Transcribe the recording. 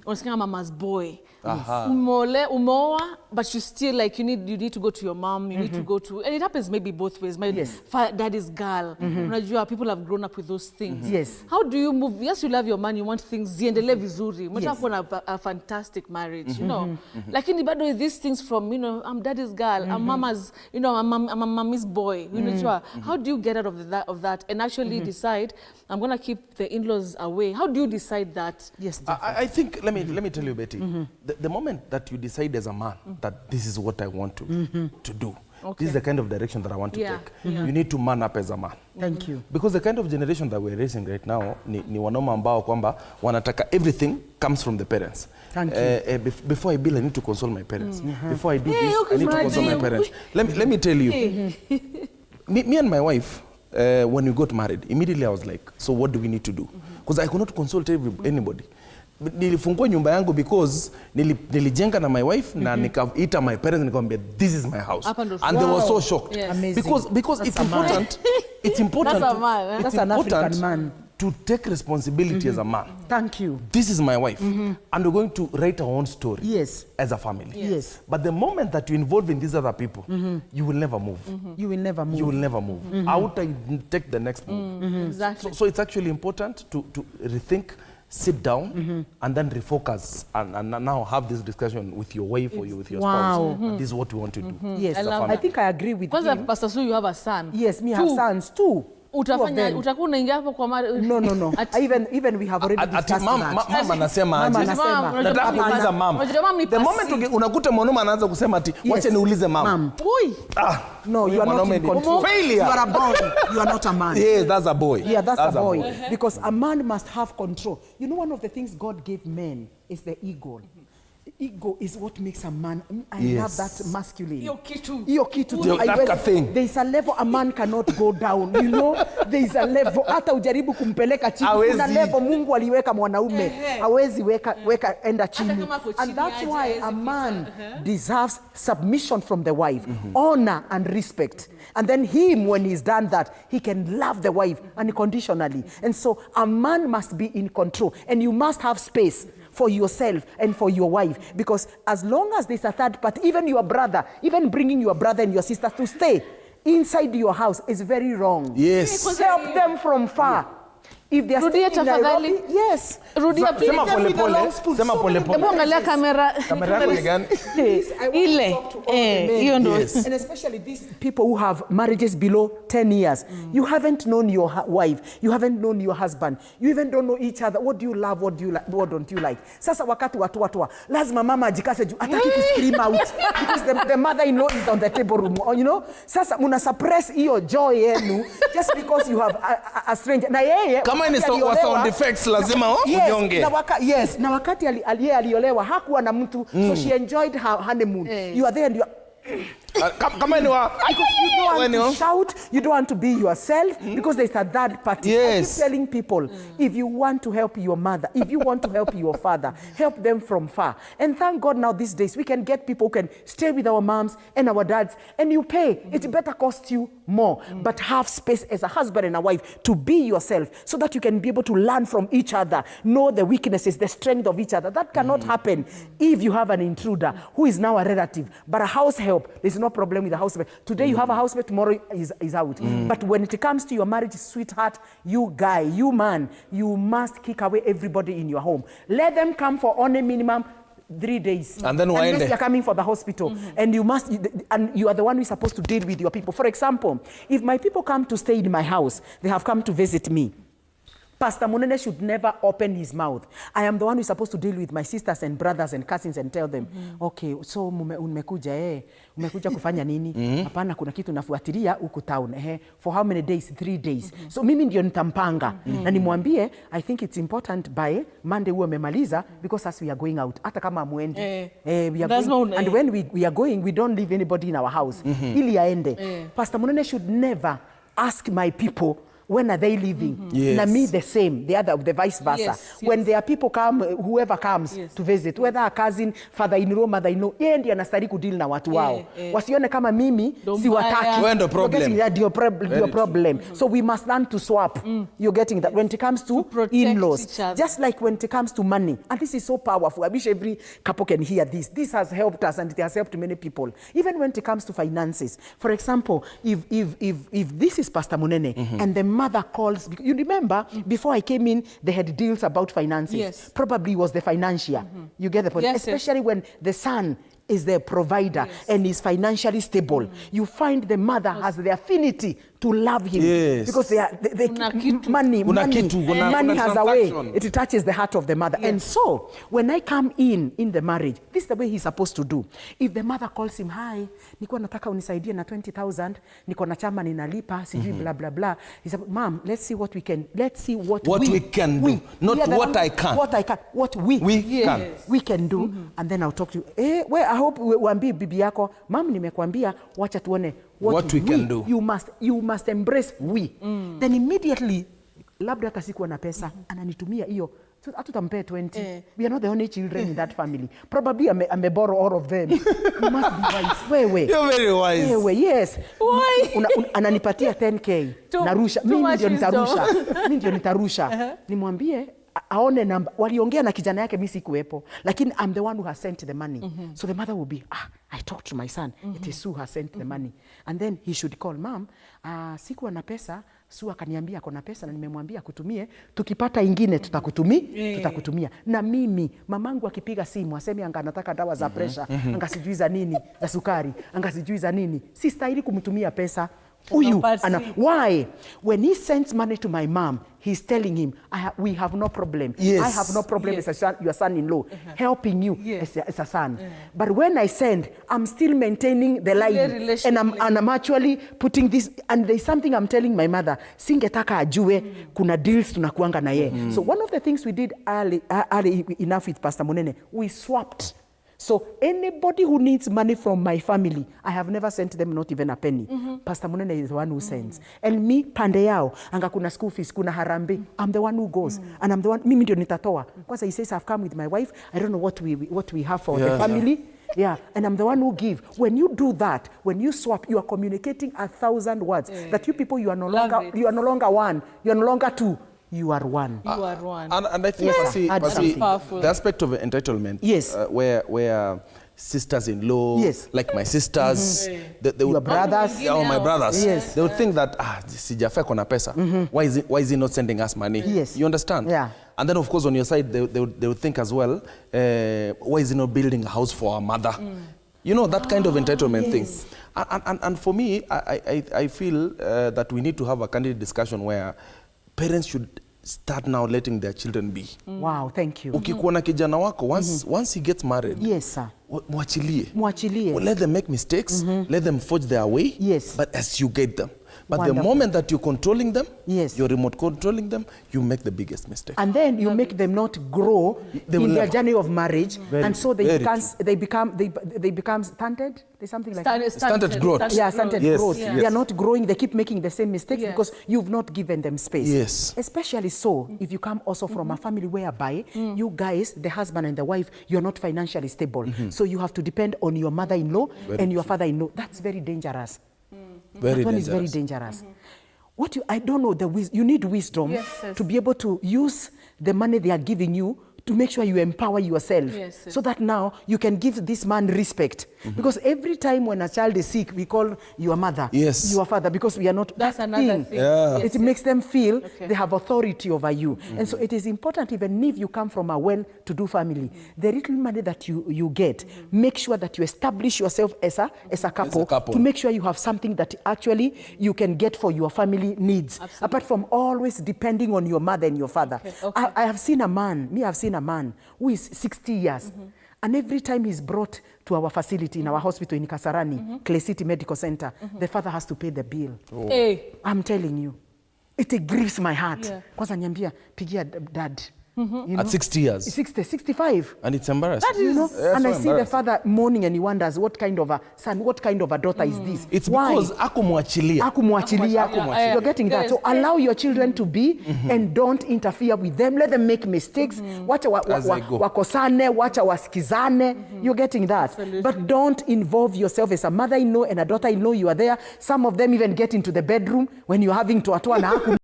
unasikia mama's boy. Umoa, but you still like you need to go to your mom, you need to go to, and it happens maybe both ways. My daddy's girl. Unajua, people have grown up with those things. Yes. How do you move? Yes, you love your man, you want things ziendele vizuri. Mtafuna a fantastic marriage, you know. Lakini bado these things from, you know, I'm daddy's girl, I'm mama's, you know, I'm mommy's boy. Unajua, how do you get out of that and actually decide I'm going to keep the in-laws away? How do you decide that? Yes. I think let me tell you, Betty. The moment that you decide as a man that this is what I want to do. Okay. This is the kind of direction that I want to take. You need to man up as a man. Thank you. Because the kind of generation that we're raising right now, ni wanoma ambao kwamba wanataka everything comes from the parents. Thank you. Before I build, I need to console my parents. Before I do this, I need to console my parents. Let me tell you, me and my wife, when we got married, immediately I was like, so what do we need to do? Because I could not consult anybody. Nilifungua nyumba yangu because nilijenga na my wife na nikaita my parents nikamwambia this is my house, and they were so shocked. Yes. Because it's important it's important That's an African man to take responsibility as a man. Thank you. This is my wife, and we're going to write our own story. Yes. As a family. Yes. But the moment that you involve in these other people, you will never move. You will never move. You will never move. How would I take the next move? Exactly. So it's actually important to rethink, sit down, and then refocus, and now have this discussion with your wife or with your spouse. This is what we want to do. Yes, I think I agree with you. Because Pastor Sue, you have a son. Yes, me have sons too. Utakuwa unaingia hapo kwa No. Even we have already discussed that. Mama nasema nataka mama. The moment unakuta mwanaume anaanza kusema ati wacha niulize mama. No, you are not in control. Failure. You are a boy. You are not a man. Yes, that's a boy. Yeah, that's a boy. Because a man must have control. You know, one of the things God gave men is the ego. Ego is what makes a man. I love that masculine. Iyo kitu. There is a level a man cannot go down. You know, there is a level. Hata ujaribu kumpeleka chini. Kuna level Mungu aliweka mwanaume. Hawezi weka enda chini. And that's why a man deserves submission from the wife, honor and respect. And then him, when he's done that, he can love the wife unconditionally. And so a man must be in control, and you must have space for yourself and for your wife, because as long as there's a third party, even your brother, even bringing your brother and your sister to stay inside your house is very wrong. Yes. Help them from far. If they are staying in Nairobi, yes. Sema pole pole. Angalia kamera. Kamera yako ni gani? Ile. And especially these people who have marriages below 10 years. You haven't known your wife. You haven't known your husband. You even don't know each other. What do you love? What do you like? What don't you like? Sasa wakati watu lazima mama ajikase juu ataki to scream out because the mother-in-law is on the table room. You know? Sasa muna suppress hiyo joy yenu just because you have a stranger. Na yeye kama ni sound effects lazima unyonge. Na wakati aliolewa hakuwa na mtu, so she enjoyed her honeymoon. You are there and you are Kama ni wa because you don't want to shout, you don't want to be yourself, because there's a third party. Yes. I keep telling people, if you want to help your mother, if you want to help your father, help them from far. And thank God now these days we can get people who can stay with our moms and our dads, and you pay. It better cost you more, but have space as a husband and a wife to be yourself, so that you can be able to learn from each other, know the weaknesses, the strength of each other. That cannot happen if you have an intruder who is now a relative, but a house help. There's no problem with the housemate. Today you have a housemate, tomorrow is out. But when it comes to your marriage, sweetheart, you guy, you man, you must kick away everybody in your home. Let them come for only minimum 3 days. And then unless you're coming for the hospital. And you are the one who is supposed to deal with your people. For example, if my people come to stay in my house, they have come to visit me, Pastor Munene should never open his mouth. I am the one who is supposed to deal with my sisters and brothers and cousins and tell them, okay, so umekuja kufanya nini? Hapana, kuna kitu nafuatilia huku town. For how many days? 3 days. So mimi ndio nitampanga. Na nimwambie, I think it's important by Monday uwe memaliza, because as we are going out, hata kama muende. We are going, and when we are going, we don't leave anybody in our house. Ili aende. Pastor Munene should never ask my people When are they leaving? Yes. Na me the same, the vice versa. Yes, When yes. there are people come, whoever comes Yes. to visit, whether a cousin, father-in-law, mother-in-law, yeye ndiye anastahili kudeal na watu wao. Wasione kama mimi si wataki. Wewe ndo problem. Your problem. So we must learn to swap. You're getting that when it comes to in-laws. Just like when it comes to money. And this is so powerful. I wish every couple can hear this. This has helped us and it has helped many people. Even when it comes to finances. For example, if this is Pastor Munene and the mother calls, you remember before I came in, they had deals about finances. Yes. Probably it was the financier. You get the point? Yes, especially when the son is the provider and is financially stable. You find the mother has the affinity to love him because money has a way. It touches the heart of the mother. And so when I come in the marriage, this is the way he's supposed to do. If the mother calls him, hi, niko nataka unisaidie na 20,000, niko na chama ninalipa, sijui blah blah blah. He said, Mom, let's see what we can what we can do. Not what I can. What we can do. And then I'll talk to you. I hope uambie bibi yako, Mom, nimekuambia wacha tuone what we can do. You must embrace we. Then immediately, labda hata sikuwa na pesa, ananitumia hiyo. So hatutampea 20. We are not the only children in that family. Probably I borrow all of them. You must be wise. Wewe. You're very wise. Wewe, yes. Why? Ananipatia 10K. Narusha. Mimi ndio nitarusha. Nimwambie aone namba. Waliongea na kijana yake mimi sikuwepo. Lakini I'm the one who has sent the money. So the mother will be, I talked to my son. It is Sue who has sent the money. And then he should call, Mom, sikuwa na pesa. Sue akaniambia ako na pesa na nimemwambia kutumie. Tukipata ingine tutakutumia. Na mimi, mamangu akipiga simu, aseme anga anataka dawa za pressure, anga sijui za nini, za sukari, anga sijui za nini. Si stahili kumtumia pesa. Why? When he sends money to my mom, he's telling him, we have no problem. Yes. I have no problem as your son-in-law, helping you as a son. But when I send, I'm still maintaining the line. And I'm actually putting this, and there's something I'm telling my mother, singetaka ajue, kuna deals tunakuanga na ye. So one of the things we did early enough with Pastor Munene, we swapped. So anybody who needs money from my family, I have never sent them not even a penny. Pastor Munene is the one who sends. And me, pande yao, anga kuna school fees, kuna harambe, I'm the one who goes. And I'm the one, mimi ndio nitatoa. Because he says, I've come with my wife, I don't know what we have for the family. Yeah, and I'm the one who give. When you do that, when you swap, you are communicating 1,000 words. That you people, you are no longer one, you are no longer two. You are one. You are one. And I think the aspect of entitlement, where sisters-in-law, like my sisters, your brothers, my brothers, they would think that sijafe kona pesa. Why is he not sending us money? Yes. You understand? Yeah. And then of course on your side they would think as well, why is he not building a house for our mother? You know, that kind of entitlement thing. And for me, I feel that we need to have a candid discussion where parents should start now letting their children be. Wow, thank you. Ukikuwa na kijana wako, once he gets married, yes, sir. Mwachilie. Let them make mistakes, let them forge their way, but as you get them. But the moment that you're controlling them, you're remote controlling them, you make the biggest mistake. And then you make them not grow in their journey of marriage, and so they become stunted. There's something like stunted growth. Stunted growth. They are not growing. They keep making the same mistakes because you've not given them space. Yes. Especially so if you come also from a family whereby you guys, the husband and the wife, you're not financially stable. So you have to depend on your mother-in-law and your father-in-law. That's very dangerous. That one is very dangerous. I don't know, you need wisdom to be able to use the money they are giving you to make sure you empower yourself so that now you can give this man respect. Because every time when a child is sick, we call your mother, your father, because we are not. That's another thing. It makes them feel they have authority over you. And so it is important, even if you come from a well-to-do family, the little money that you get, make sure that you establish yourself as a couple to make sure you have something that actually you can get for your family needs. Absolutely. Apart from always depending on your mother and your father. I have seen a man who is 60 years. And every time he's brought to our facility in our hospital in Kasarani, Clay City Medical Center, the father has to pay the bill. I'm telling you, it grieves my heart. Kwanza niambia, pigia dad, You know? At 60 years. 60, 65. And it's embarrassing. That is, You know, Yeah, and so I see the father mourning and he wonders what kind of a son, what kind of a daughter is this? It's Why? because akumwachilia. Akumwachilia. You're getting that. So allow your children to be and don't interfere with them. Let them make mistakes. Wacha As they go. wakosane, wacha wasikizane. You're getting that. Absolutely. But don't involve yourself as a mother-in-law and a daughter-in-law. You are there. Some of them even get into the bedroom when you're having to atwa na